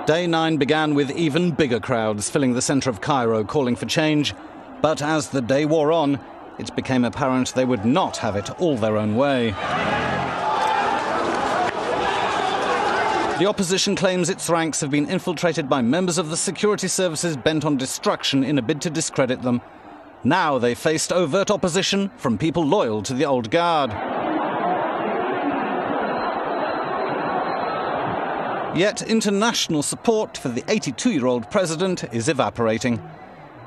Day 9 began with even bigger crowds filling the centre of Cairo calling for change. But as the day wore on, it became apparent they would not have it all their own way. The opposition claims its ranks have been infiltrated by members of the security services bent on destruction in a bid to discredit them. Now they faced overt opposition from people loyal to the old guard. Yet international support for the 82-year-old president is evaporating.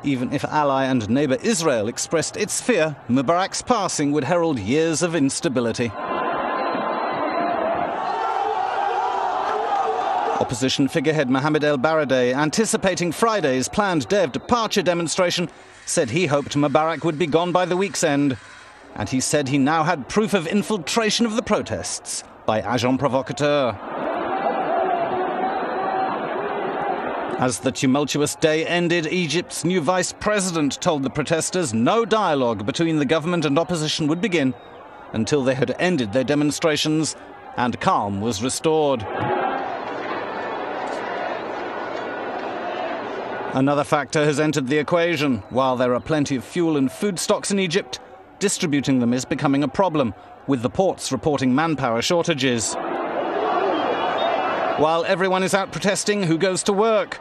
Even if ally and neighbour Israel expressed its fear Mubarak's passing would herald years of instability. Opposition figurehead Mohammed El-Baradei, anticipating Friday's planned day of departure demonstration, said he hoped Mubarak would be gone by the week's end. And he said he now had proof of infiltration of the protests by agents provocateurs. As the tumultuous day ended, Egypt's new vice president told the protesters no dialogue between the government and opposition would begin until they had ended their demonstrations and calm was restored. Another factor has entered the equation. While there are plenty of fuel and food stocks in Egypt, distributing them is becoming a problem, with the ports reporting manpower shortages. While everyone is out protesting, who goes to work?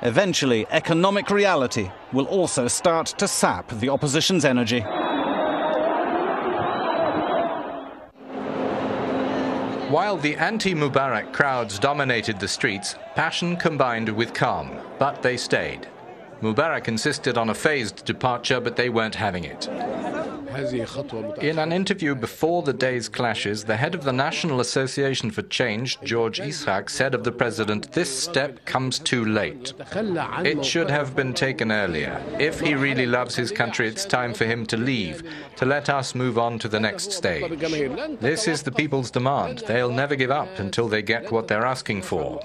Eventually, economic reality will also start to sap the opposition's energy. While the anti-Mubarak crowds dominated the streets, passion combined with calm, but they stayed. Mubarak insisted on a phased departure, but they weren't having it. In an interview before the day's clashes, the head of the National Association for Change, George Ishaq, said of the president, "This step comes too late. It should have been taken earlier. If he really loves his country, it's time for him to leave, to let us move on to the next stage. This is the people's demand. They'll never give up until they get what they're asking for."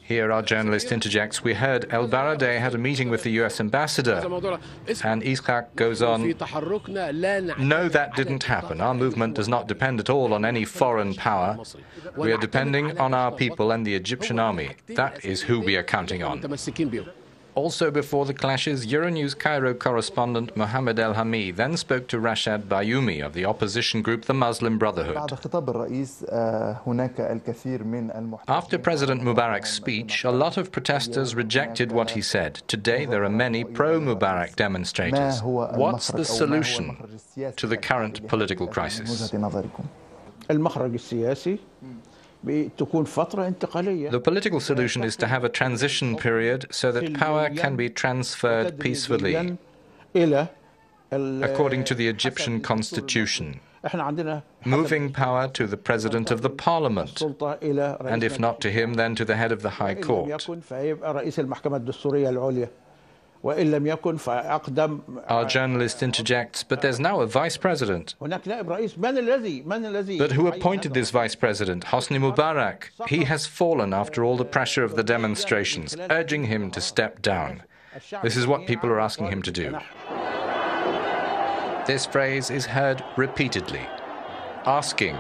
Here our journalist interjects, "We heard El-Baradei had a meeting with the US ambassador," and Ishaq goes on, "No, that didn't happen. Our movement does not depend at all on any foreign power. We are depending on our people and the Egyptian army. That is who we are counting on." Also before the clashes, Euronews Cairo correspondent Mohammed El-Hamir then spoke to Rashad Bayoumi of the opposition group the Muslim Brotherhood. After President Mubarak's speech, a lot of protesters rejected what he said. Today there are many pro-Mubarak demonstrators. What's the solution to the current political crisis? The political solution is to have a transition period so that power can be transferred peacefully, according to the Egyptian constitution, moving power to the president of the parliament, and if not to him, then to the head of the high court. Our journalist interjects, "But there's now a vice president." But who appointed this vice president? Hosni Mubarak. He has fallen after all the pressure of the demonstrations, urging him to step down. This is what people are asking him to do. This phrase is heard repeatedly. Asking.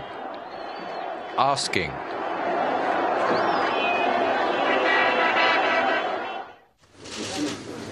Asking.